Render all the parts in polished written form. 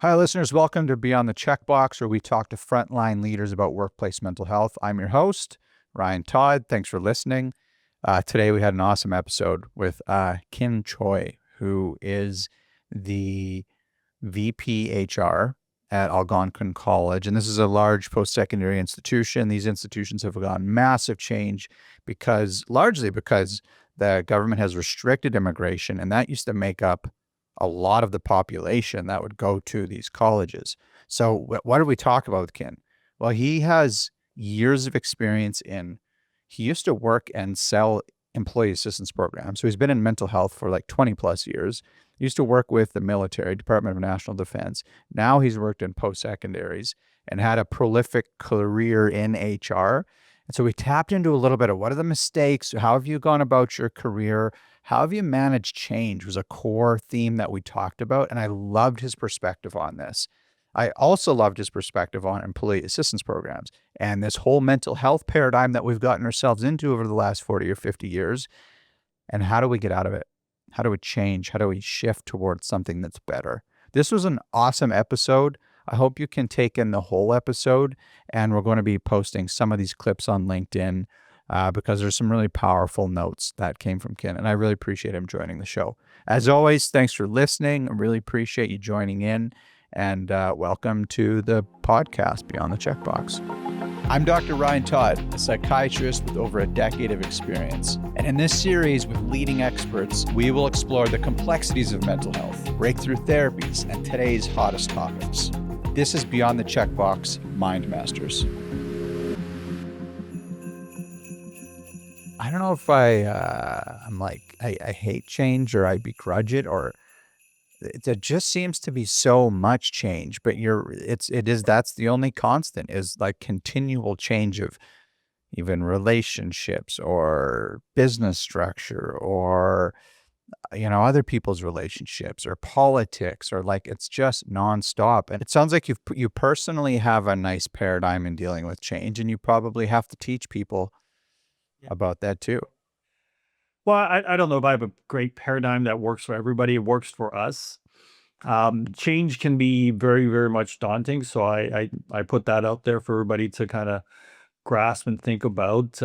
Hi, listeners. Welcome to Beyond the Checkbox, where we talk to frontline leaders about workplace mental health. I'm your host, Ryan Todd. Thanks for listening. Today, we had an awesome episode with Kin Choi, who is the VP HR at Algonquin College. And this is a large post-secondary institution. These institutions have gone massive change largely because the government has restricted immigration, and that used to make up a lot of the population that would go to these colleges. So what did we talk about with Kin? Well, he has years of experience he used to work and sell employee assistance programs. So he's been in mental health for like 20 plus years. He used to work with the military, Department of National Defense. Now he's worked in post-secondaries and had a prolific career in HR. And so we tapped into a little bit of what are the mistakes? How have you gone about your career? How have you managed change was a core theme that we talked about. And I loved his perspective on this. I also loved his perspective on employee assistance programs and this whole mental health paradigm that we've gotten ourselves into over the last 40 or 50 years. And how do we get out of it? How do we change? How do we shift towards something that's better? This was an awesome episode. I hope you can take in the whole episode, and we're going to be posting some of these clips on LinkedIn because there's some really powerful notes that came from Kin, and I really appreciate him joining the show. As always, thanks for listening. I really appreciate you joining in, and welcome to the podcast Beyond the Checkbox. I'm Dr. Ryan Todd, a psychiatrist with over a decade of experience. And in this series with leading experts, we will explore the complexities of mental health, breakthrough therapies, and today's hottest topics. This is Beyond the Checkbox Mind Masters. I don't know if I hate change or I begrudge it, or there just seems to be so much change, but that's the only constant is like continual change of even relationships or business structure or other people's relationships or politics, or like it's just nonstop. And it sounds like you personally have a nice paradigm in dealing with change, and you probably have to teach people about that too. Well, I don't know if I have a great paradigm that works for everybody. It works for us. Change can be very, very much daunting. So I put that out there for everybody to kind of grasp and think about.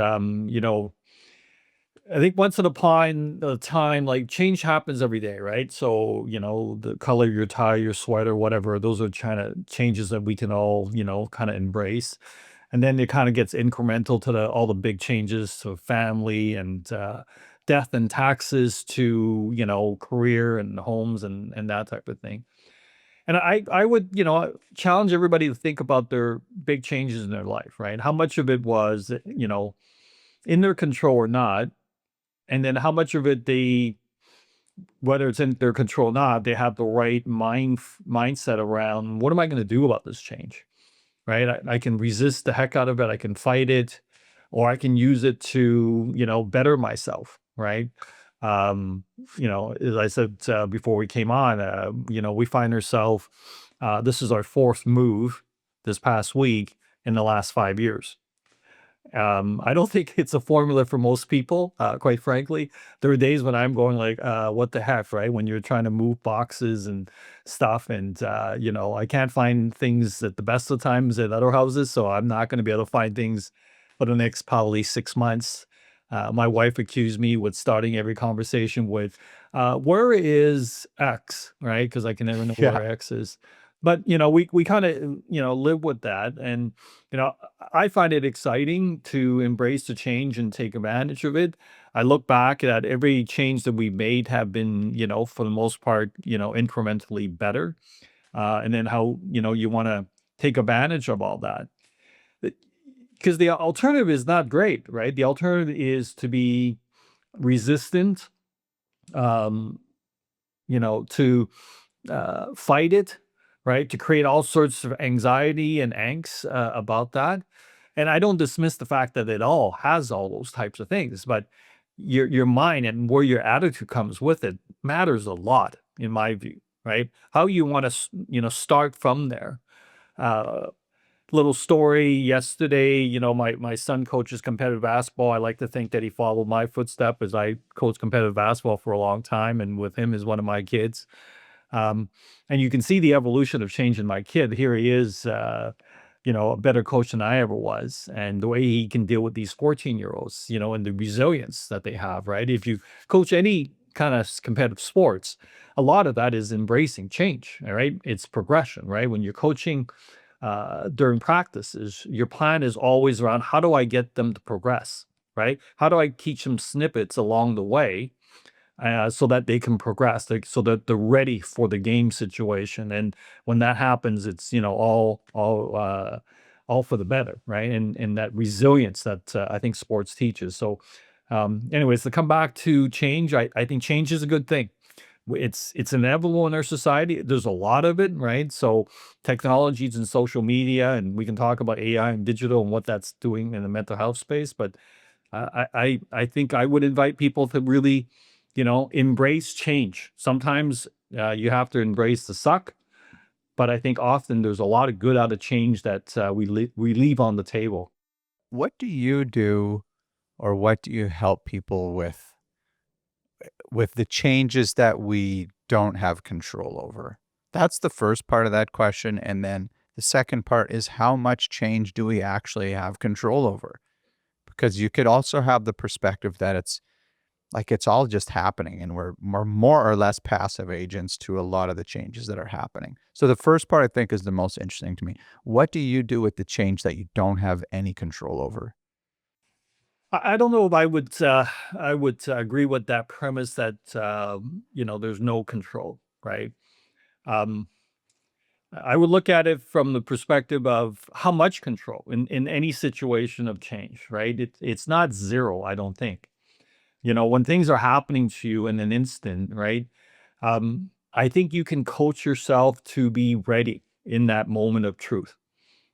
I think once upon a time, like change happens every day, right? So, the color of your tie, your sweater, whatever, those are kind of changes that we can all, kind of embrace. And then it kind of gets incremental to all the big changes to family and death and taxes to, career and homes and that type of thing. And I would, challenge everybody to think about their big changes in their life, right? How much of it was, in their control or not, and then how much of it whether it's in their control or not, they have the right mindset around what am I going to do about this change, right? I can resist the heck out of it, I can fight it, or I can use it to better myself, right? Um, as I said before we came on, we find ourselves. This is our fourth move this past week in the last 5 years. I don't think it's a formula for most people, quite frankly. There are days when I'm going like, what the heck, right? When you're trying to move boxes and stuff. And, I can't find things at the best of times at other houses. So I'm not going to be able to find things for the next probably 6 months. My wife accused me with starting every conversation with, where is X, right? Because I can never know Yeah. where X is. But, we kind of, live with that. And, I find it exciting to embrace the change and take advantage of it. I look back at every change that we made have been, for the most part, incrementally better. And then how, you want to take advantage of all that. Because the alternative is not great, right? The alternative is to be resistant, um, to fight it, right? To create all sorts of anxiety and angst about that. And I don't dismiss the fact that it all has all those types of things, but your mind and where your attitude comes with it matters a lot, in my view, right? How you want to, start from there. Uh, Little story yesterday, my son coaches competitive basketball. I like to think that he followed my footstep as I coached competitive basketball for a long time, and with him is one of my kids. Um, and you can see the evolution of change in my kid. Here he is, a better coach than I ever was. And the way he can deal with these 14-year-olds, and the resilience that they have, right? If you coach any kind of competitive sports, a lot of that is embracing change, all right? It's progression, right? When you're coaching during practices, your plan is always around how do I get them to progress, right? How do I teach them snippets along the way so that they can progress, like, so that they're ready for the game situation. And when that happens, it's all for the better, right? And that resilience that I think sports teaches. So, anyways, to come back to change, I think change is a good thing. It's inevitable in our society. There's a lot of it, right? So technologies and social media, and we can talk about AI and digital and what that's doing in the mental health space. But I think I would invite people to really, embrace change. Sometimes you have to embrace the suck, but I think often there's a lot of good out of change that we leave on the table. What do you do, or what do you help people with the changes that we don't have control over? That's the first part of that question. And then the second part is, how much change do we actually have control over? Because you could also have the perspective that it's all just happening and we're more or less passive agents to a lot of the changes that are happening. So the first part I think is the most interesting to me. What do you do with the change that you don't have any control over? I don't know if I would agree with that premise that there's no control, right? Um, I would look at it from the perspective of how much control in any situation of change, right? It's not zero, I don't think. When things are happening to you in an instant, right? I think you can coach yourself to be ready in that moment of truth.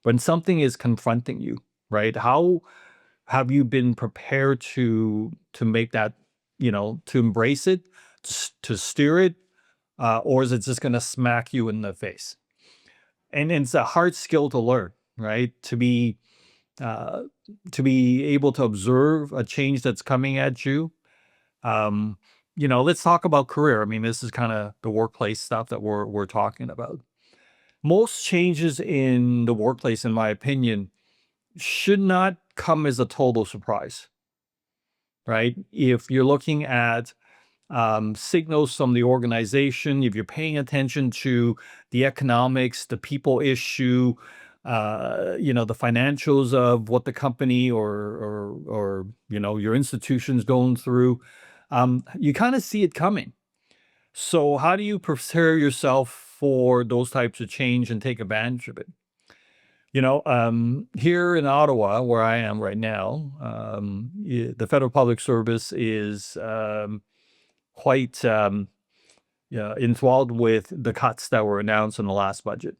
When something is confronting you, right? How have you been prepared to make that, to embrace it, to steer it, or is it just going to smack you in the face? And it's a hard skill to learn, right? Uh, to be able to observe a change that's coming at you. Let's talk about career. I mean, this is kind of the workplace stuff that we're talking about. Most changes in the workplace, in my opinion, should not come as a total surprise, right? If you're looking at signals from the organization, if you're paying attention to the economics, the people issue, the financials of what the company or your institution's going through, you kind of see it coming. So how do you prepare yourself for those types of change and take advantage of it? Here in Ottawa, where I am right now, the federal public service is quite yeah, enthralled with the cuts that were announced in the last budget.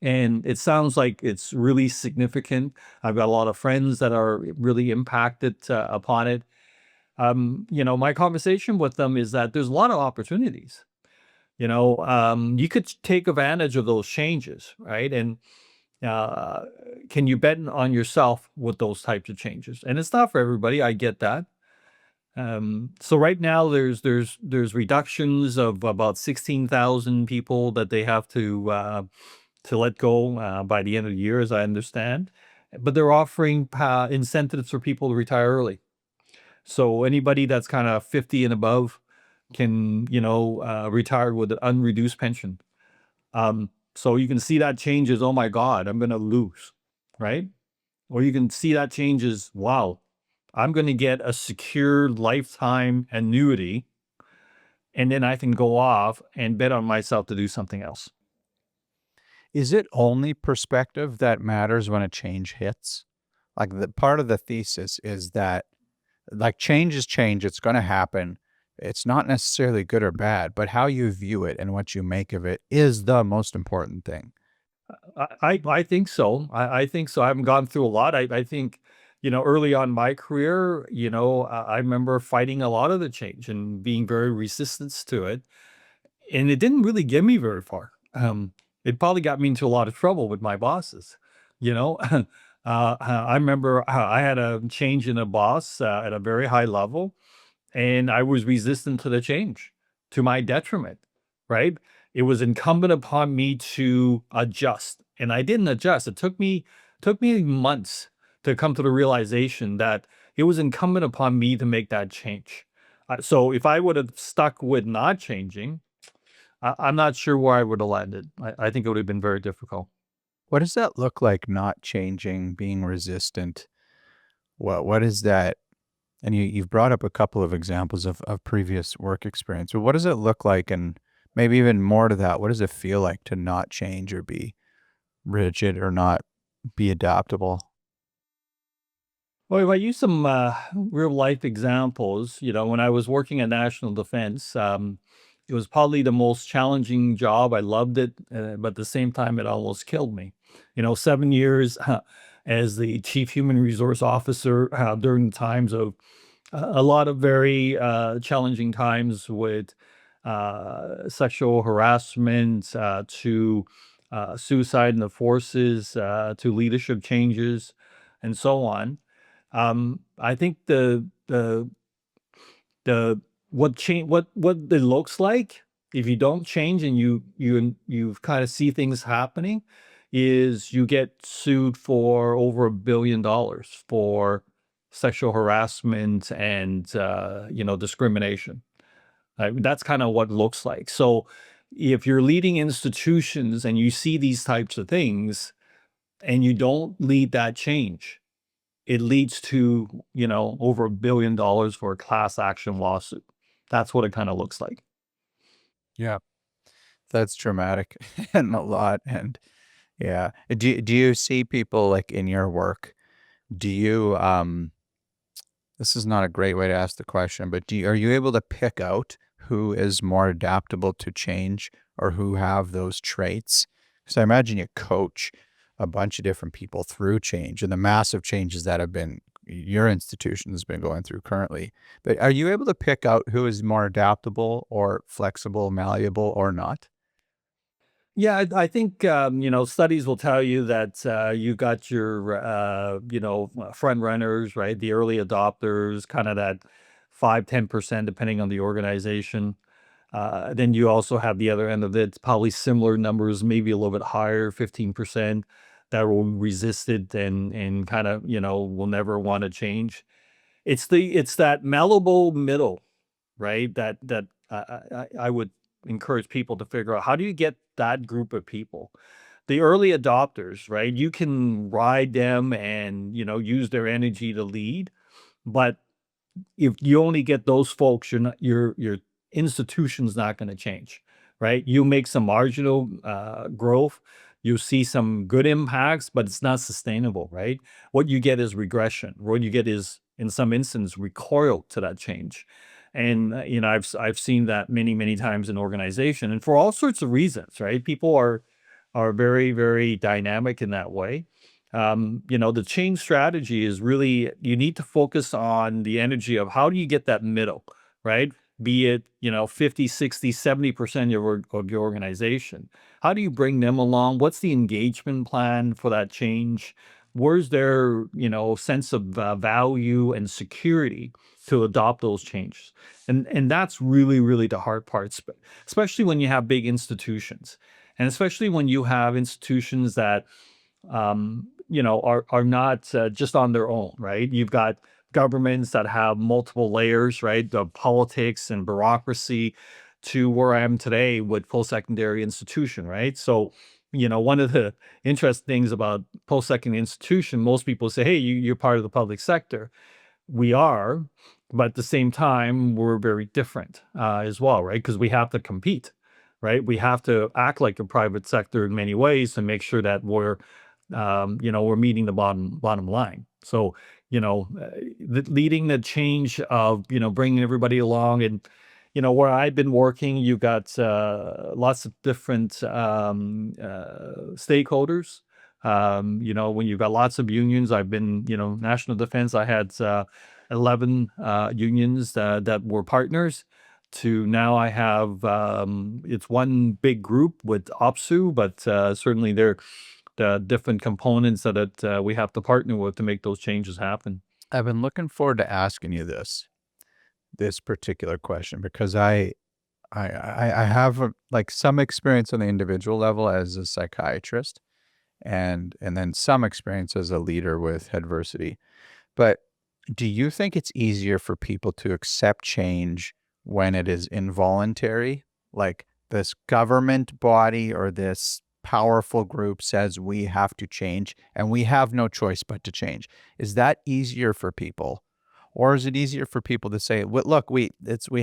And it sounds like it's really significant. I've got a lot of friends that are really impacted upon it. My conversation with them is that there's a lot of opportunities. You could take advantage of those changes, right? And uh, can you bet on yourself with those types of changes? And it's not for everybody. I get that. So right now there's reductions of about 16,000 people that they have to let go by the end of the year, as I understand. But they're offering incentives for people to retire early. So anybody that's kind of 50 and above can, retire with an unreduced pension. So you can see that changes. Oh my God, I'm going to lose, right? Or you can see that changes. Wow, I'm going to get a secure lifetime annuity, and then I can go off and bet on myself to do something else. Is it only perspective that matters when a change hits? Like, the part of the thesis is that, like, change is change, it's going to happen. It's not necessarily good or bad, but how you view it and what you make of it is the most important thing. I think so. I think so. I haven't gone through a lot. I think, early on in my career, I remember fighting a lot of the change and being very resistant to it. And it didn't really get me very far. It probably got me into a lot of trouble with my bosses, you know. I remember I had a change in a boss at a very high level, and I was resistant to the change to my detriment, right? It was incumbent upon me to adjust, and I didn't adjust. It took me months to come to the realization that it was incumbent upon me to make that change. So if I would have stuck with not changing, I'm not sure where I would have landed. I think it would have been very difficult. What does that look like, not changing, being resistant? What is that? And you've brought up a couple of examples of previous work experience, but what does it look like? And maybe even more to that, what does it feel like to not change or be rigid or not be adaptable? Well, if I use some real life examples, when I was working at National Defense, it was probably the most challenging job. I loved it, but at the same time, it almost killed me. 7 years as the chief human resource officer during the times of a lot of very challenging times with sexual harassment to suicide in the forces to leadership changes and so on. I think the what it looks like if you don't change and you kind of see things happening is you get sued for over $1 billion for sexual harassment and discrimination. That's kind of what it looks like. So if you're leading institutions and you see these types of things and you don't lead that change, it leads to, over $1 billion for a class action lawsuit. That's what it kinda looks like. Yeah, that's traumatic and a lot. And yeah, do you see people like in your work? Do you This is not a great way to ask the question, but are you able to pick out who is more adaptable to change or who have those traits? Because I imagine you coach a bunch of different people through change and the massive changes that have been your institution has been going through currently. But are you able to pick out who is more adaptable or flexible, malleable or not? Yeah, I think, studies will tell you that, you got your, front runners, right? The early adopters, kinda that 5-10% depending on the organization. Then you also have the other end of it, probably similar numbers, maybe a little bit higher, 15% that will resist it and kinda, will never wanna change. It's that malleable middle, right? That I would encourage people to figure out how do you get that group of people, the early adopters, right? You can ride them and use their energy to lead, but if you only get those folks, you're not your institution's not going to change, right? You make some marginal growth, you see some good impacts, but it's not sustainable, right? What you get is regression. What you get is, in some instances, recoil to that change. And I've seen that many times in organization, and for all sorts of reasons, right? People are very very dynamic in that way. The change strategy is really you need to focus on the energy of how do you get that middle, right? Be it, 50, 60, 70% of your organization. How do you bring them along? What's the engagement plan for that change? Where's their, sense of value and security to adopt those changes? And that's really, really the hard part, especially when you have big institutions. And especially when you have institutions that are not just on their own, right? You've got governments that have multiple layers, right? The politics and bureaucracy to where I am today with post-secondary institution, right? So, one of the interesting things about post-secondary institution, most people say, hey, you're part of the public sector. We are, but at the same time, we're very different as well, right? Because we have to compete, right? We have to act like a private sector in many ways to make sure that we're meeting the bottom line. So, leading the change of bringing everybody along, and where I've been working, you got lots of different stakeholders. When you've got lots of unions, I've been, national defense, I had 11 unions that were partners. To now, I have it's one big group with OPSU, but certainly they're the different components that we have to partner with to make those changes happen. I've been looking forward to asking you this particular question because I I have like some experience on the individual level as a psychiatrist, and then some experience as a leader with Headversity. But do you think it's easier for people to accept change when it is involuntary? Like this government body or this powerful group says we have to change and we have no choice but to change. Is that easier for people? Or is it easier for people to say, Look, we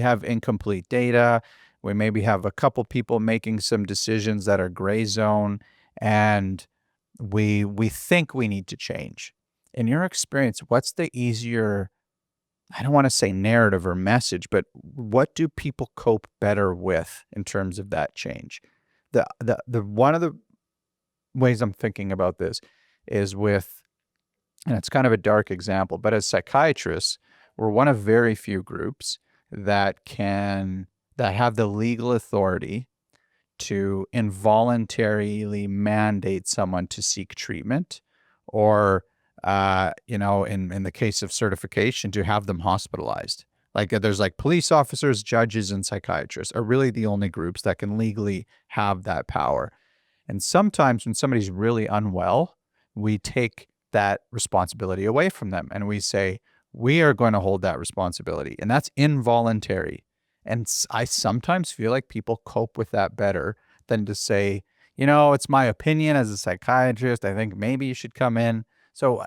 have incomplete data. We maybe have a couple people making some decisions that are gray zone, and we think we need to change." In your experience, what's the easier, I don't want to say narrative or message, but what do people cope better with in terms of that change? The one of the ways I'm thinking about this is with, and it's kind of a dark example, but as psychiatrists, we're one of very few groups that have the legal authority to involuntarily mandate someone to seek treatment, or in the case of certification, to have them hospitalized. Like there's like police officers, judges, and psychiatrists are really the only groups that can legally have that power. And sometimes when somebody's really unwell, we take that responsibility away from them and we say, we are going to hold that responsibility. And that's involuntary. And I sometimes feel like people cope with that better than to say, it's my opinion as a psychiatrist. I think maybe you should come in. So,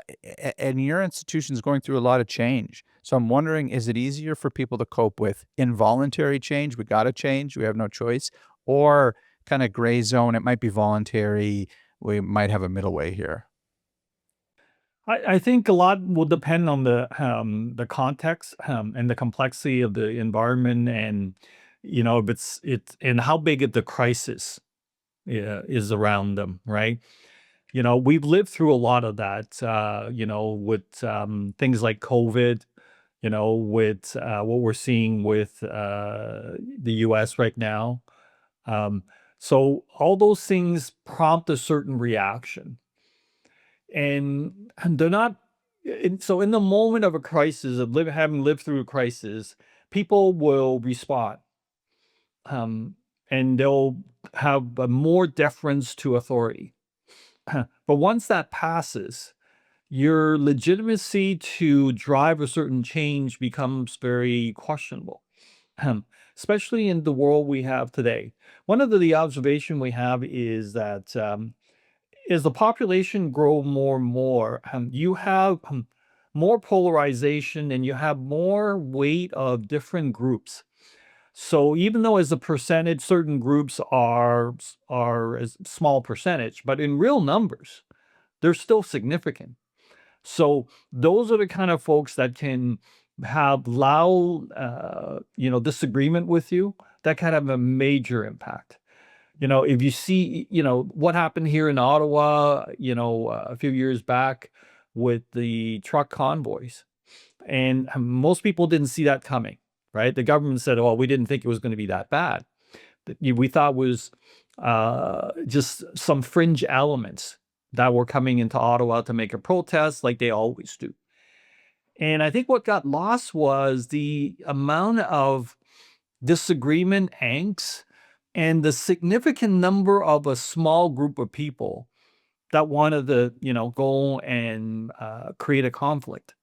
and your institution is going through a lot of change. So I'm wondering, is it easier for people to cope with involuntary change? We got to change. We have no choice. Or kind of gray zone. It might be voluntary. We might have a middle way here. I think a lot will depend on the context, and the complexity of the environment, and if it's and how big of the crisis, yeah, is around them, right? We've lived through a lot of that, with things like COVID, with what we're seeing with the US right now. Um, so all those things prompt a certain reaction. And they're not, so in the moment of a crisis, having lived through a crisis, people will respond, um, and they'll have a more deference to authority. But once that passes, your legitimacy to drive a certain change becomes very questionable, especially in the world we have today. One of the observation we have is that, as the population grow more and more, you have more polarization, and you have more weight of different groups. So even though as a percentage, certain groups are a small percentage, but in real numbers, they're still significant. So those are the kind of folks that can have loud, disagreement with you. That can have a major impact. If you see, what happened here in Ottawa, a few years back with the truck convoys, and most people didn't see that coming, right? The government said, "Oh, we didn't think it was going to be that bad." We thought was just some fringe elements that were coming into Ottawa to make a protest, like they always do. And I think what got lost was the amount of disagreement, angst, and the significant number of a small group of people that wanted to, go and create a conflict.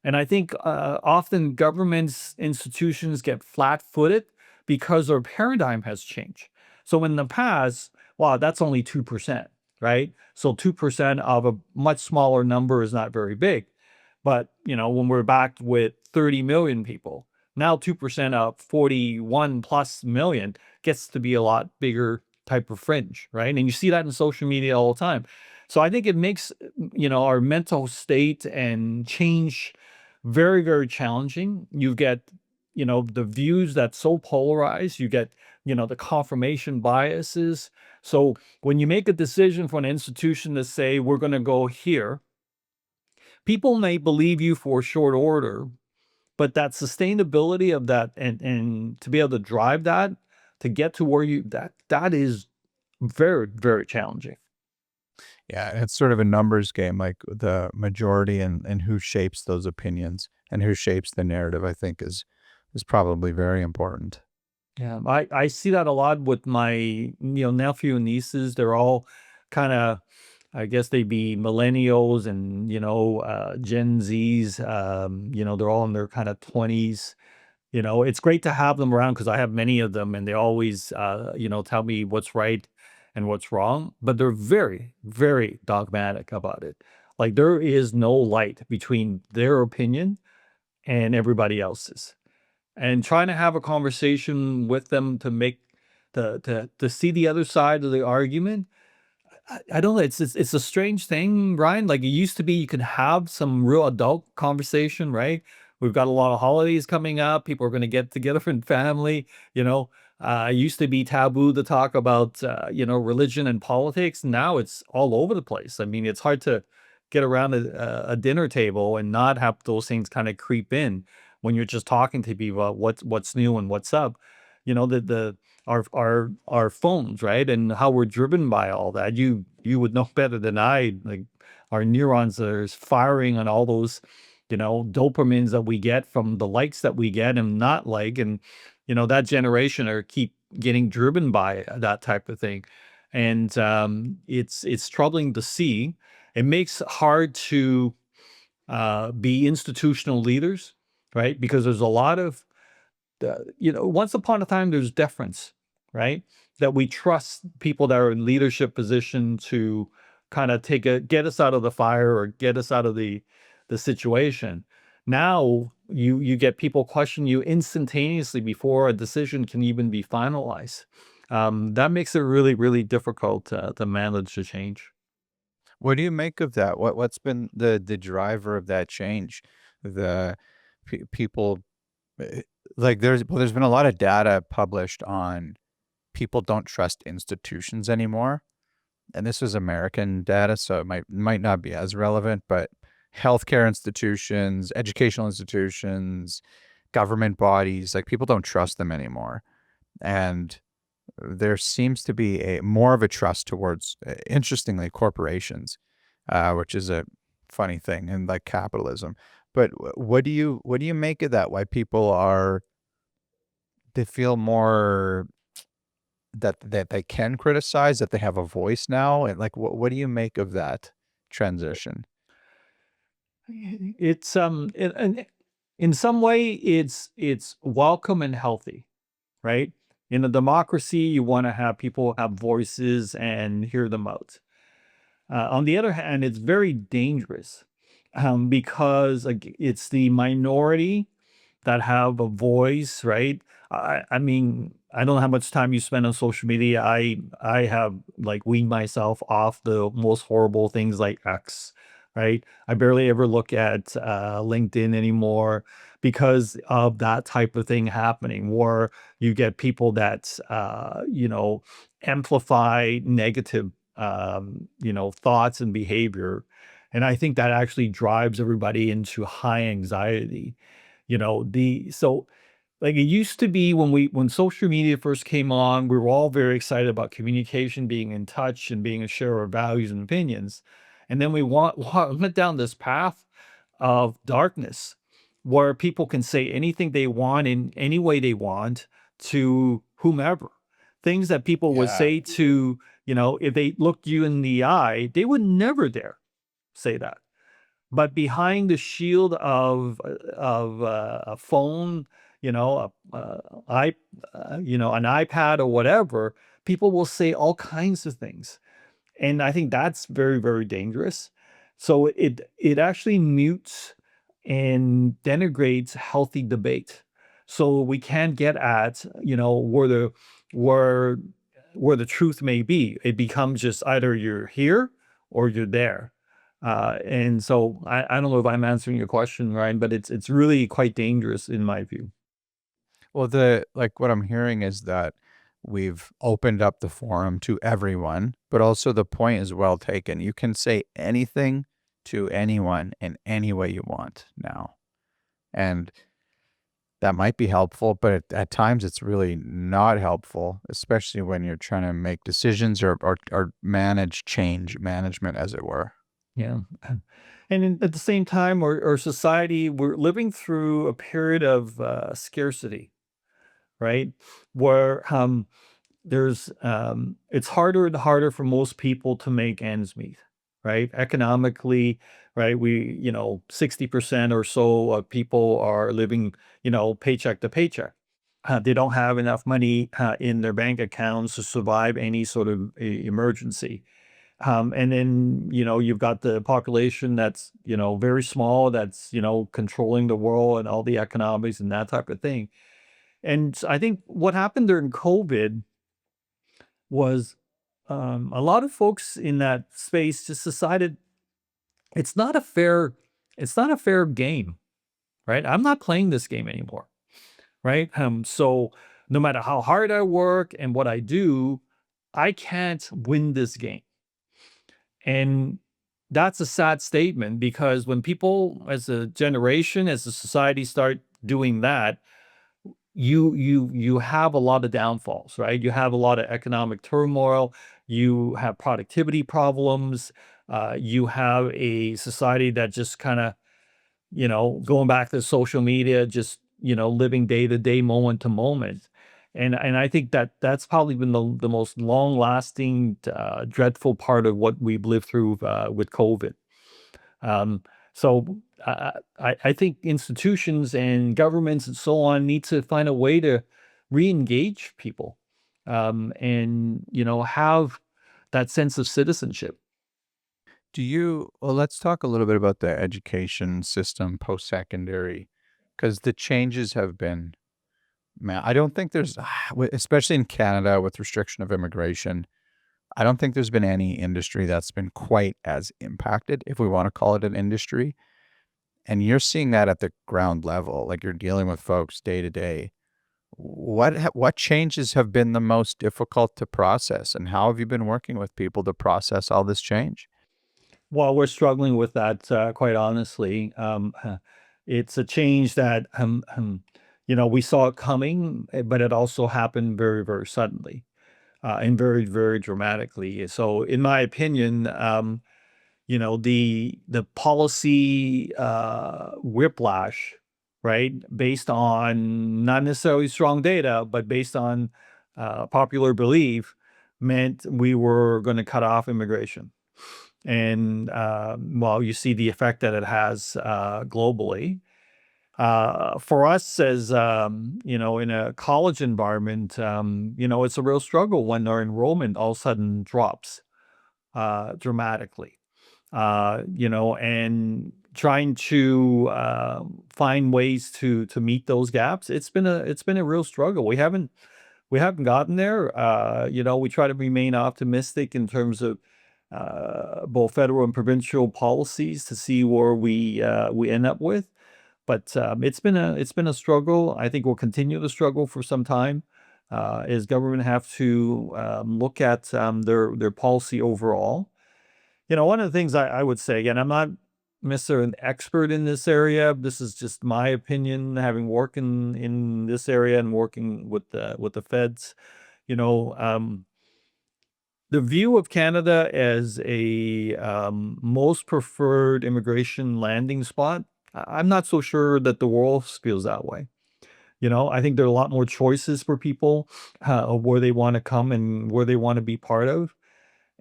And I think often governments, institutions get flat footed because their paradigm has changed. So in the past, wow, that's only 2%, right? So 2% of a much smaller number is not very big. But, when we're back with 30 million people, now 2% of 41 plus million gets to be a lot bigger type of fringe, right? And you see that in social media all the time. So I think it makes, our mental state and change very, very challenging. You get, the views that's so polarized. You get, the confirmation biases. So when you make a decision for an institution to say, we're going to go here, people may believe you for a short order, but that sustainability of that, and to be able to drive that, to get to where that is very, very challenging. Yeah, it's sort of a numbers game, like the majority and who shapes those opinions and who shapes the narrative, I think is probably very important. Yeah, I see that a lot with my, nephew and nieces. They're all kinda, I guess they'd be millennials and, Gen Zs, they're all in their kinda 20s. It's great to have them around because I have many of them, and they always, tell me what's right and what's wrong, but they're very, very dogmatic about it. Like, there is no light between their opinion and everybody else's. And trying to have a conversation with them to make to see the other side of the argument, I don't know, it's a strange thing, Brian. Like, it used to be you could have some real adult conversation, right? We've got a lot of holidays coming up, people are gonna get together in family, you know? It used to be taboo to talk about, religion and politics. Now it's all over the place. I mean, it's hard to get around a dinner table and not have those things kinda creep in when you're just talking to people about what's new and what's up. The our phones, right? And how we're driven by all that. You would know better than I. Like, our neurons are firing on all those, dopamines that we get from the likes that we get and not like, and that generation are keep getting driven by that type of thing, and it's troubling to see. It makes it hard to be institutional leaders, right? Because there's a lot of once upon a time, there's deference, right? That we trust people that are in leadership position to kind of get us out of the fire or get us out of the situation. Now you get people question you instantaneously before a decision can even be finalized. That makes it really, really difficult to manage the change. What do you make of that? What's been the driver of that change? The people like there's been a lot of data published on people don't trust institutions anymore. And this was American data, so it might not be as relevant, but healthcare institutions, educational institutions, government bodies, like people don't trust them anymore. And there seems to be a more of a trust towards, interestingly, corporations, which is a funny thing in like capitalism. But what do you make of that? Why people are they feel more that they can criticize, that they have a voice now, and like what do you make of that transition? It's in some way it's welcome and healthy, right? In a democracy, you want to have people have voices and hear them out. On the other hand, it's very dangerous because like, it's the minority that have a voice, right? I mean, I don't know how much time you spend on social media. I have like weaned myself off the most horrible things like X, right? I barely ever look at LinkedIn anymore because of that type of thing happening, where you get people that amplify negative thoughts and behavior. And I think that actually drives everybody into high anxiety. The so like it used to be when social media first came on, we were all very excited about communication, being in touch and being a share of values and opinions. And then we went down this path of darkness where people can say anything they want in any way they want to whomever. Things that people would Yeah. say to, if they looked you in the eye, they would never dare say that. But behind the shield of a phone, I an iPad or whatever, people will say all kinds of things. And I think that's very, very dangerous. So it actually mutes and denigrates healthy debate. So we can't get at, where where the truth may be. It becomes just either you're here or you're there. And so I don't know if I'm answering your question, Ryan, but it's really quite dangerous in my view. Well, the like what I'm hearing is that we've opened up the forum to everyone, but also the point is well taken. You can say anything to anyone in any way you want now. And that might be helpful, but at times it's really not helpful, especially when you're trying to make decisions or manage change management, as it were. Yeah. And at the same time, our society, we're living through a period of scarcity, right? Where it's harder and harder for most people to make ends meet, right? Economically, right? 60% or so of people are living, paycheck to paycheck. They don't have enough money in their bank accounts to survive any sort of emergency. And then, you've got the population that's, very small, that's, controlling the world and all the economics and that type of thing. And I think what happened during COVID was a lot of folks in that space just decided it's not a fair it's not a fair game, right? I'm not playing this game anymore, right? So no matter how hard I work and what I do, I can't win this game. And that's a sad statement because when people as a generation, as a society start doing that, you have a lot of downfalls, right? You have a lot of economic turmoil, you have productivity problems, you have a society that just kind of, going back to social media, just, living day to day, moment to moment. And I think that that's probably been the most long lasting, dreadful part of what we've lived through with COVID. Um, so I think institutions and governments and so on need to find a way to re-engage people, and have that sense of citizenship. Well, let's talk a little bit about the education system post-secondary, because the changes have been, man, I don't think there's, especially in Canada with restriction of immigration, I don't think there's been any industry that's been quite as impacted, if we want to call it an industry. And you're seeing that at the ground level, like you're dealing with folks day to day. What changes have been the most difficult to process, and how have you been working with people to process all this change? Well, we're struggling with that, quite honestly. It's a change that, we saw it coming, but it also happened very, very suddenly, and very, very dramatically. So, in my opinion, the policy whiplash, right, based on not necessarily strong data, but based on popular belief, meant we were going to cut off immigration. And well, you see the effect that it has globally. For us, as in a college environment, it's a real struggle when our enrollment all of a sudden drops dramatically. And trying to find ways to meet those gaps. It's been a real struggle. We haven't gotten there. We try to remain optimistic in terms of both federal and provincial policies to see where we end up with. But it's been a struggle. I think we'll continue to struggle for some time. As government have to look at their policy overall. One of the things I would say, again, I'm not necessarily an expert in this area. This is just my opinion, having worked in this area and working with the feds. You know, um, the view of Canada as a most preferred immigration landing spot, I'm not so sure that the world feels that way. I think there are a lot more choices for people of where they want to come and where they want to be part of.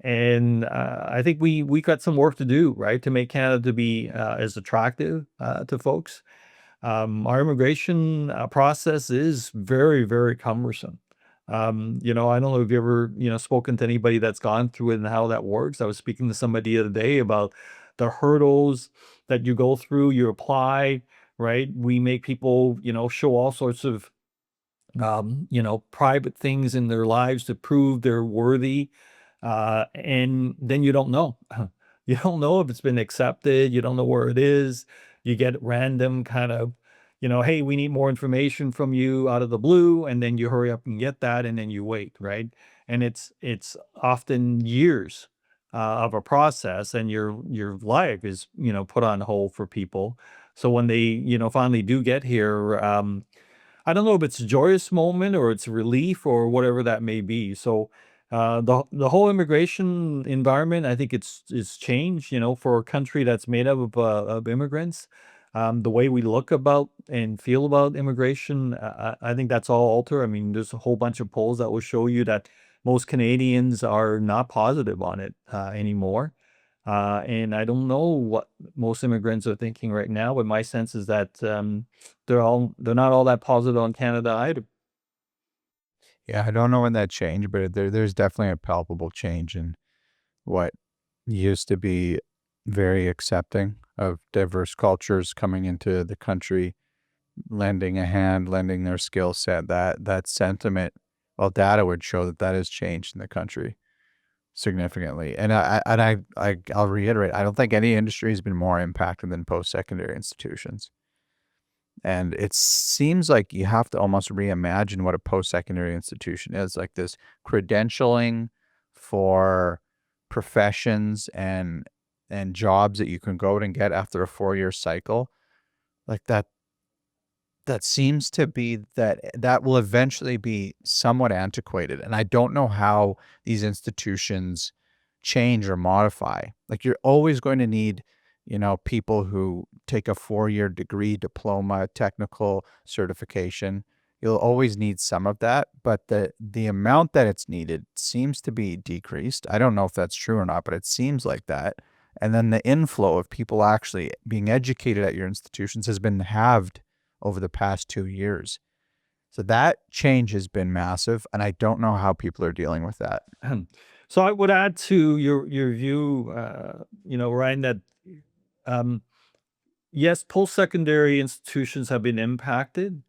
And I think we got some work to do, right, to make Canada to be as attractive to folks. Our immigration process is very, very cumbersome. I don't know if you ever, spoken to anybody that's gone through it and how that works. I was speaking to somebody the other day about the hurdles that you go through. You apply, right? We make people, show all sorts of private things in their lives to prove they're worthy. And then you don't know. You don't know if it's been accepted. You don't know where it is. You get random kind of, hey, we need more information from you out of the blue. And then you hurry up and get that. And then you wait, right? And it's often years of a process, and your life is, put on hold for people. So when they, finally do get here, I don't know if it's a joyous moment or it's relief or whatever that may be. So the whole immigration environment, I think it's changed. For a country that's made up of immigrants. the way we look about and feel about immigration, I think that's all alter. I mean, there's a whole bunch of polls that will show you that most Canadians are not positive on it anymore. And I don't know what most immigrants are thinking right now, but my sense is that they're not all that positive on Canada either. Yeah, I don't know when that changed, but there's definitely a palpable change in what used to be very accepting of diverse cultures coming into the country, lending a hand, lending their skill set. That sentiment, well, data would show that that has changed in the country significantly. And I'll reiterate, I don't think any industry has been more impacted than post-secondary institutions. And it seems like you have to almost reimagine what a post-secondary institution is, like this credentialing for professions and jobs that you can go out and get after a 4-year cycle. Like that seems to be that will eventually be somewhat antiquated, and I don't know how these institutions change or modify. Like, you're always going to need, people who take a 4-year degree, diploma, technical certification. You'll always need some of that, but the amount that it's needed seems to be decreased. I don't know if that's true or not, but it seems like that. And then the inflow of people actually being educated at your institutions has been halved over the past 2 years. So that change has been massive, and I don't know how people are dealing with that. So I would add to your view, Ryan, that um, yes, post-secondary institutions have been impacted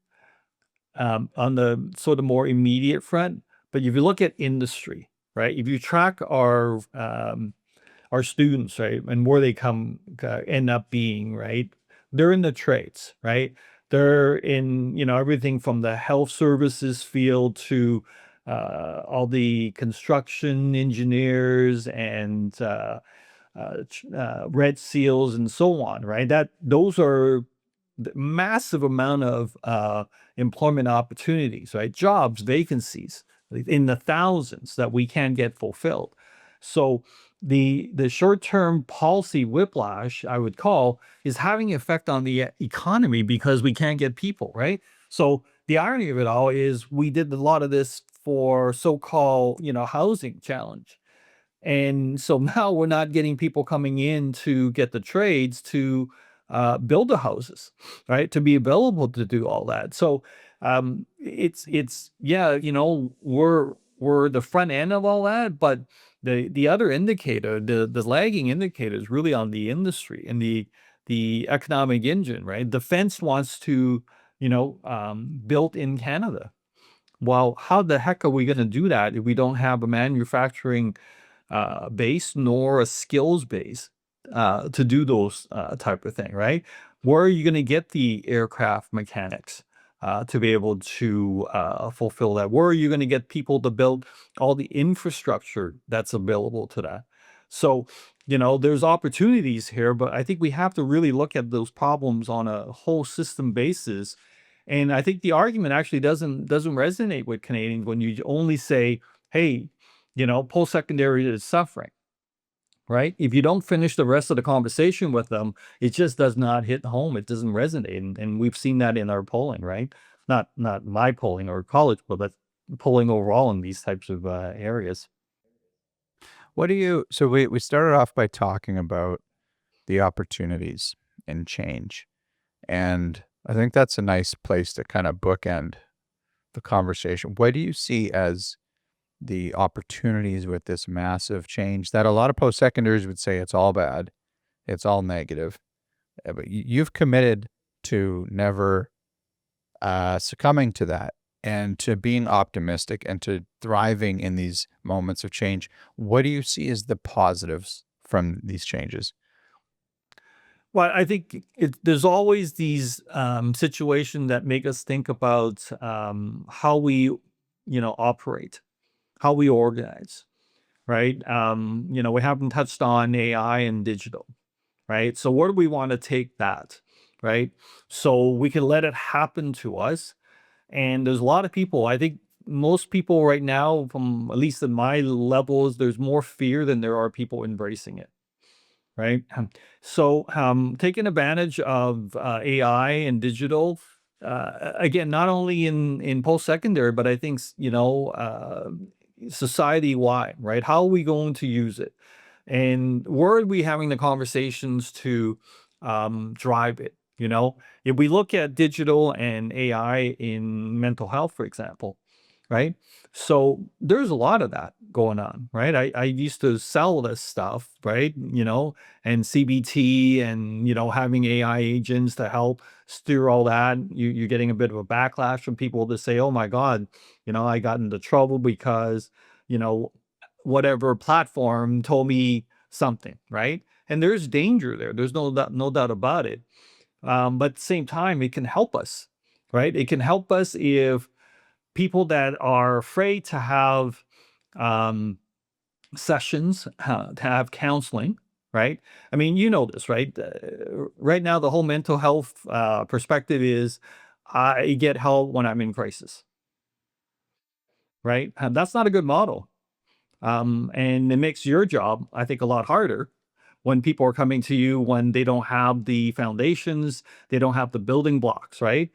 on the sort of more immediate front. But if you look at industry, right? If you track our students, right, and where they end up being, right? They're in the trades, right? They're in, everything from the health services field to all the construction engineers and red seals and so on, right? Those are the massive amount of employment opportunities, right? Jobs, vacancies in the thousands that we can get fulfilled. So the short-term policy whiplash, I would call, is having effect on the economy because we can't get people, right? So the irony of it all is we did a lot of this for so-called, housing challenge. And so now we're not getting people coming in to get the trades to build the houses, right? To be available to do all that. So it's yeah, we're the front end of all that, but the other indicator, the lagging indicator is really on the industry and the economic engine, right? Defense wants to, built in Canada. Well, how the heck are we going to do that if we don't have a manufacturing base nor a skills base to do those type of thing, right? Where are you going to get the aircraft mechanics to be able to fulfill that? Where are you going to get people to build all the infrastructure that's available to that? So, there's opportunities here, but I think we have to really look at those problems on a whole system basis. And I think the argument actually doesn't resonate with Canadians when you only say, "Hey, post-secondary is suffering," right? If you don't finish the rest of the conversation with them, it just does not hit home. It doesn't resonate, and we've seen that in our polling, right? Not my polling or college, but polling overall in these types of areas. So we started off by talking about the opportunities in change. And I think that's a nice place to kind of bookend the conversation. What do you see as the opportunities with this massive change that a lot of post secondaries would say it's all bad, it's all negative? But you've committed to never succumbing to that and to being optimistic and to thriving in these moments of change. What do you see as the positives from these changes? Well, I think there's always these situations that make us think about how we, operate, how we organize, right? We haven't touched on AI and digital, right? So where do we want to take that, right? So we can let it happen to us. And there's a lot of people, I think most people right now, from at least at my levels, there's more fear than there are people embracing it. right? So taking advantage of AI and digital, again, not only in post secondary, but I think society wide, right? How are we going to use it, and where are we having the conversations to drive it? If we look at digital and AI in mental health, for example, right? So there's a lot of that going on, right? I used to sell this stuff, right? And CBT and, having AI agents to help steer all that. You're getting a bit of a backlash from people to say, oh my God, I got into trouble because, you know, whatever platform told me something, right? And there's danger there. There's no doubt about it. But at the same time, it can help us, right? It can help us if people that are afraid to have um, sessions, to have counseling, right? I mean, you know this, right? Right now, the whole mental health perspective is I get help when I'm in crisis, right? That's not a good model. And it makes your job, I think, a lot harder when people are coming to you when they don't have the foundations, they don't have the building blocks, right?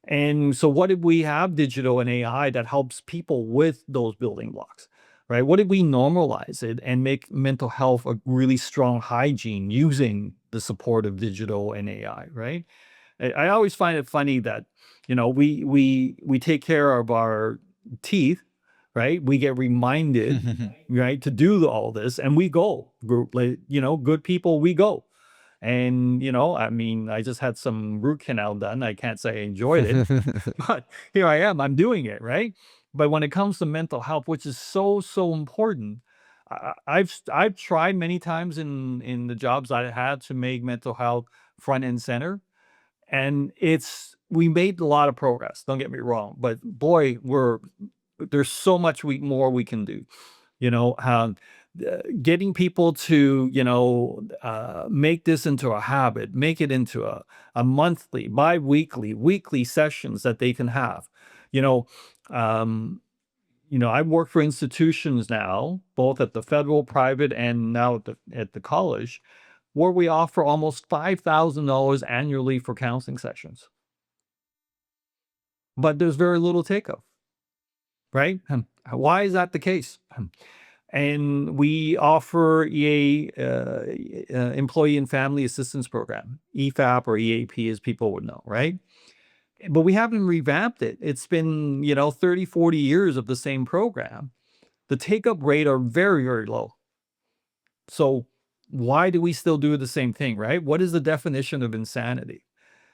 And so what if we have digital and AI that helps people with those building blocks, right? What if we normalize it and make mental health a really strong hygiene using the support of digital and AI, right? I always find it funny that, we take care of our teeth, right? We get reminded, right, to do all this, and we go. Good people, we go. And, I mean, I just had some root canal done. I can't say I enjoyed it, but here I am. I'm doing it, right? But when it comes to mental health, which is so, so important, I've tried many times in the jobs I had to make mental health front and center, and we made a lot of progress. Don't get me wrong, but boy, there's so much more we can do. Getting people to make this into a habit, make it into a monthly, bi-weekly, weekly sessions that they can have. You know, um, I work for institutions now, both at the federal, private, and now at the college, where we offer almost $5,000 annually for counseling sessions, but there's very little take-up, right? Why is that the case? And we offer Employee and Family Assistance Program, EFAP or EAP, as people would know, right? But we haven't revamped it. It's been, 30, 40 years of the same program. The take-up rate are very, very low. So why do we still do the same thing, right? What is the definition of insanity?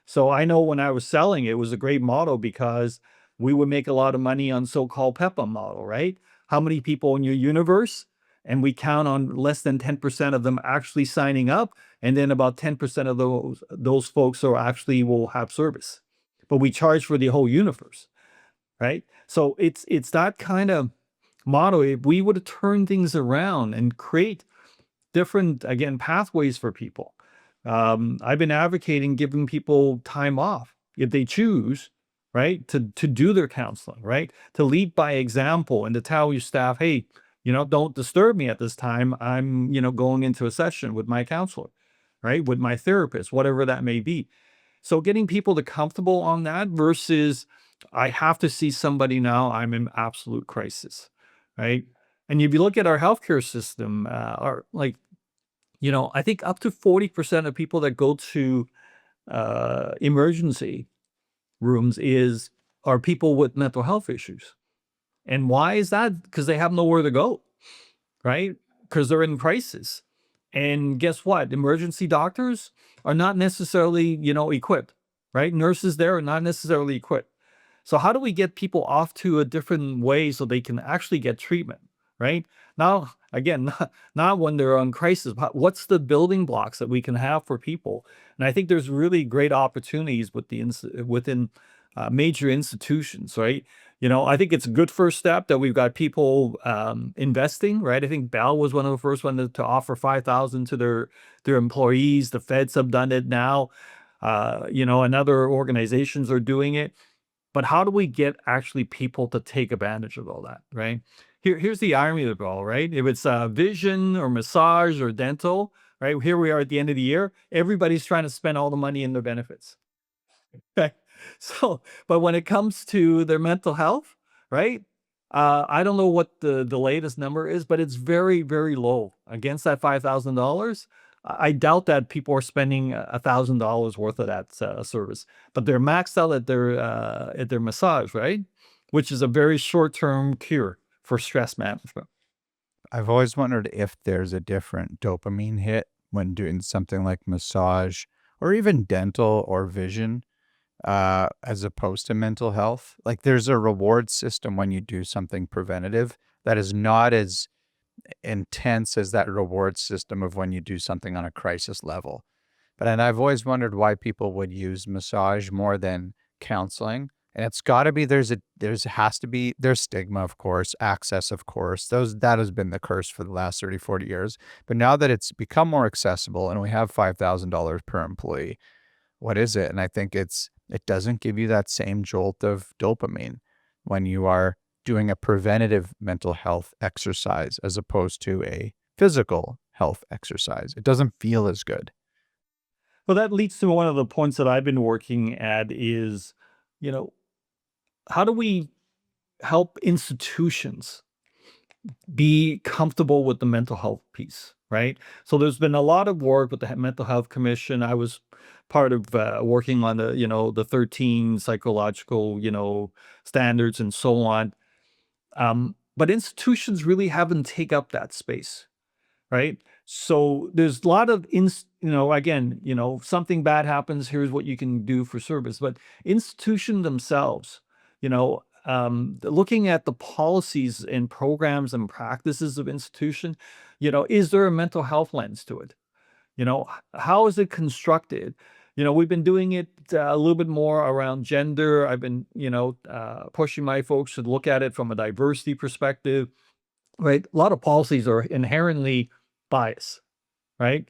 So I know when I was selling it was a great model because we would make a lot of money on so-called PEPA model, right? How many people in your universe? And we count on less than 10% of them actually signing up, and then about 10% of those folks are actually will have service. But we charge for the whole universe, right? So it's that kind of model. If we would turn things around and create different, again, pathways for people. I've been advocating giving people time off if they choose, right, to do their counseling, right, to lead by example and to tell your staff, hey, don't disturb me at this time. I'm, going into a session with my counselor, right, with my therapist, whatever that may be. So getting people to comfortable on that versus I have to see somebody now. I'm in absolute crisis, right? And if you look at our healthcare system, I think up to 40% of people that go to emergency rooms are people with mental health issues. And why is that? Because they have nowhere to go, right? Because they're in crisis. And guess what? Emergency doctors are not necessarily, equipped, right? Nurses there are not necessarily equipped. So how do we get people off to a different way so they can actually get treatment, right? Now, again, not when they're on crisis, but what's the building blocks that we can have for people? And I think there's really great opportunities within major institutions, right? I think it's a good first step that we've got people investing, right? I think Bell was one of the first ones to offer 5,000 to their employees. The Feds have done it now. And other organizations are doing it. But how do we get actually people to take advantage of all that, right? Here's the irony of it all, right? If it's vision or massage or dental, right? Here we are at the end of the year. Everybody's trying to spend all the money in their benefits. Okay. So, but when it comes to their mental health, right? I don't know what the latest number is, but it's very, very low against that $5,000. I doubt that people are spending $1,000 worth of that service, but they're maxed out at their massage, right? Which is a very short term cure for stress management. I've always wondered if there's a different dopamine hit when doing something like massage or even dental or vision, as opposed to mental health. Like there's a reward system when you do something preventative that is not as intense as that reward system of when you do something on a crisis level. But and I've always wondered why people would use massage more than counseling. And it's got to be there's stigma, of course, access, of course. Those that has been the curse for the last 30, 40 years. But now that it's become more accessible and we have $5,000 per employee, what is it? And I think it doesn't give you that same jolt of dopamine when you are doing a preventative mental health exercise as opposed to a physical health exercise. It doesn't feel as good. Well, that leads to one of the points that I've been working at is, you know, how do we help institutions be comfortable with the mental health piece, right? So there's been a lot of work with the Mental Health Commission. I was part of working on the 13 psychological, standards and so on. But institutions really haven't take up that space, right? So there's a lot of again, something bad happens, here's what you can do for service. But institution themselves, looking at the policies and programs and practices of institution, is there a mental health lens to it? How is it constructed? We've been doing it a little bit more around gender. I've been, pushing my folks to look at it from a diversity perspective, right? A lot of policies are inherently biased, right?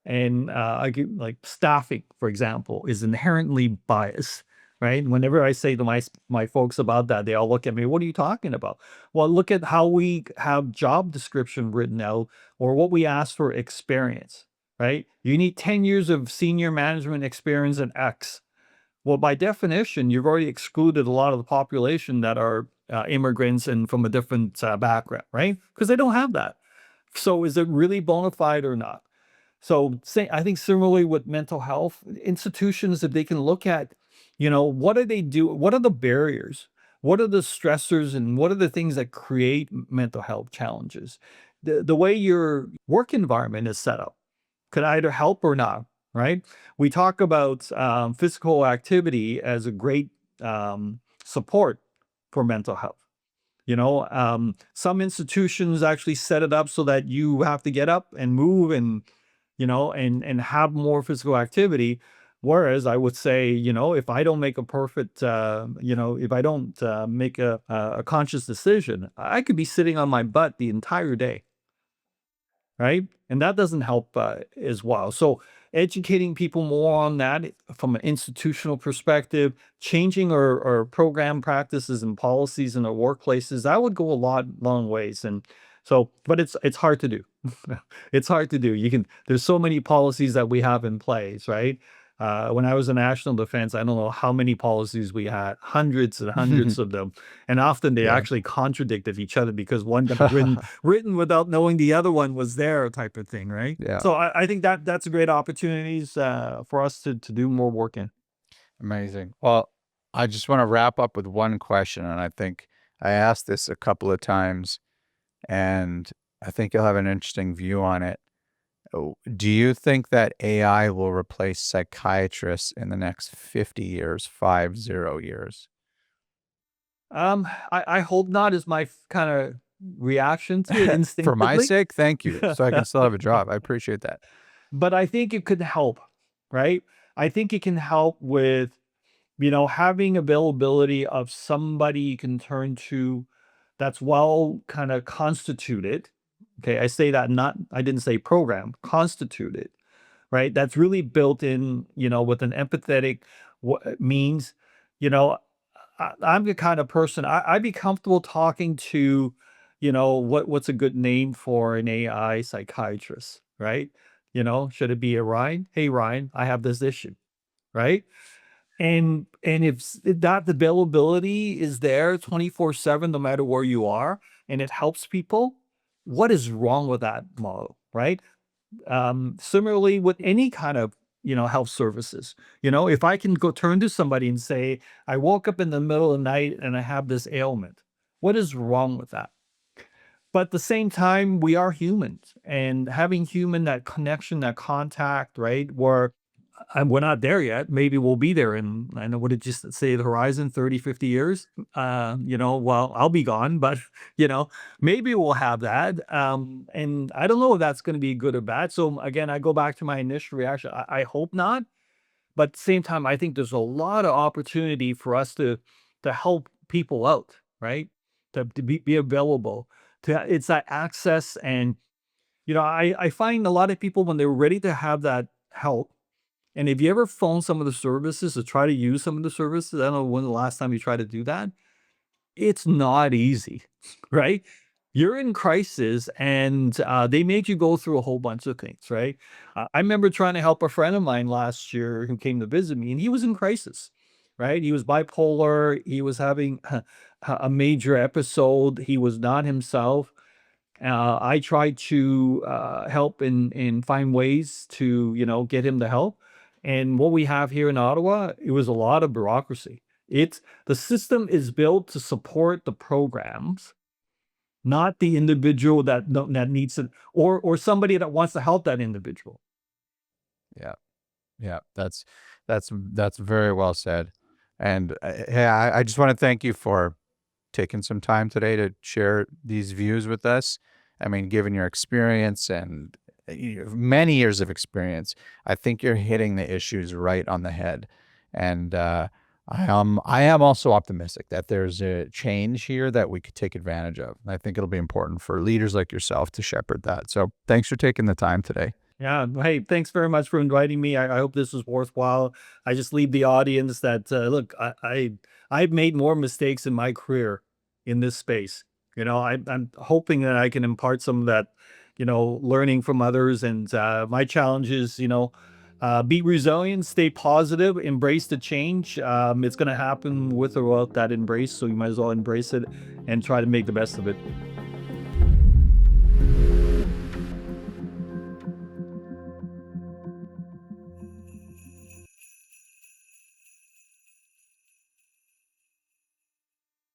And I get like staffing, for example, is inherently biased, right? Whenever I say to my folks about that, they all look at me, "What are you talking about?" Well, look at how we have job description written out or what we ask for experience, right? You need 10 years of senior management experience in X. Well, by definition, you've already excluded a lot of the population that are immigrants and from a different background, right? Because they don't have that. So is it really bona fide or not? So I think similarly with mental health institutions, if they can look at, what do they do? What are the barriers? What are the stressors and what are the things that create mental health challenges? The way your work environment is set up could either help or not, right? We talk about physical activity as a great support for mental health. Some institutions actually set it up so that you have to get up and move and and have more physical activity. Whereas I would say, if I don't make a perfect, if I don't make a conscious decision, I could be sitting on my butt the entire day, right? And that doesn't help as well. So educating people more on that from an institutional perspective, changing our program practices and policies in our workplaces, that would go a long ways. And so, but it's hard to do. It's hard to do. There's so many policies that we have in place, right? When I was in national defense, I don't know how many policies we had, hundreds and hundreds of them. And often they Yeah. actually contradicted each other because one got written without knowing the other one was there type of thing, right? Yeah. So I think that's a great opportunities for us to do more work in. Amazing. Well, I just want to wrap up with one question. And I think I asked this a couple of times, and I think you'll have an interesting view on it. Do you think that AI will replace psychiatrists in the next 50 years, 50 years? I hope not is my kind of reaction to it For my instinctively. sake, thank you. So I can still have a job. I appreciate that. But I think it could help, right? I think it can help with, having availability of somebody you can turn to that's well kind of constituted. Okay. I say that not, I didn't say program, constituted, right? That's really built in, with an empathetic means, you know, I'm the kind of person I'd be comfortable talking to, what's a good name for an AI psychiatrist, right? Should it be a Ryan? Hey, Ryan, I have this issue, right? And if that availability is there 24/7, no matter where you are, and it helps people, what is wrong with that model, right? Similarly with any kind of, health services, if I can go turn to somebody and say, I woke up in the middle of the night and I have this ailment, what is wrong with that? But at the same time, we are humans, and having that connection, that contact, right? Where we're not there yet. Maybe we'll be there in, I know, what did you say, the horizon, 30, 50 years? Well, I'll be gone, but, you know, maybe we'll have that. And I don't know if that's going to be good or bad. So again, I go back to my initial reaction. I hope not. But at the same time, I think there's a lot of opportunity for us to help people out, right? To be available. It's that access. And, I find a lot of people when they're ready to have that help, and if you ever phone some of the services to try to use some of the services, I don't know when the last time you tried to do that, it's not easy, right? You're in crisis and they make you go through a whole bunch of things, right? I remember trying to help a friend of mine last year who came to visit me, and he was in crisis, right? He was bipolar. He was having a major episode. He was not himself. I tried to help and find ways to, get him the help. And what we have here in Ottawa, it was a lot of bureaucracy. It's the system is built to support the programs, not the individual that needs it, or somebody that wants to help that individual. Yeah. Yeah. That's very well said. And hey, I just want to thank you for taking some time today to share these views with us. I mean, given your experience and many years of experience, I think you're hitting the issues right on the head. And I am also optimistic that there's a change here that we could take advantage of. I think it'll be important for leaders like yourself to shepherd that. So thanks for taking the time today. Yeah. Hey, thanks very much for inviting me. I hope this was worthwhile. I just leave the audience that look, I've made more mistakes in my career in this space. I'm hoping that I can impart some of that, learning from others. And my challenge is, be resilient, stay positive, embrace the change. It's going to happen with or without that embrace. So you might as well embrace it and try to make the best of it.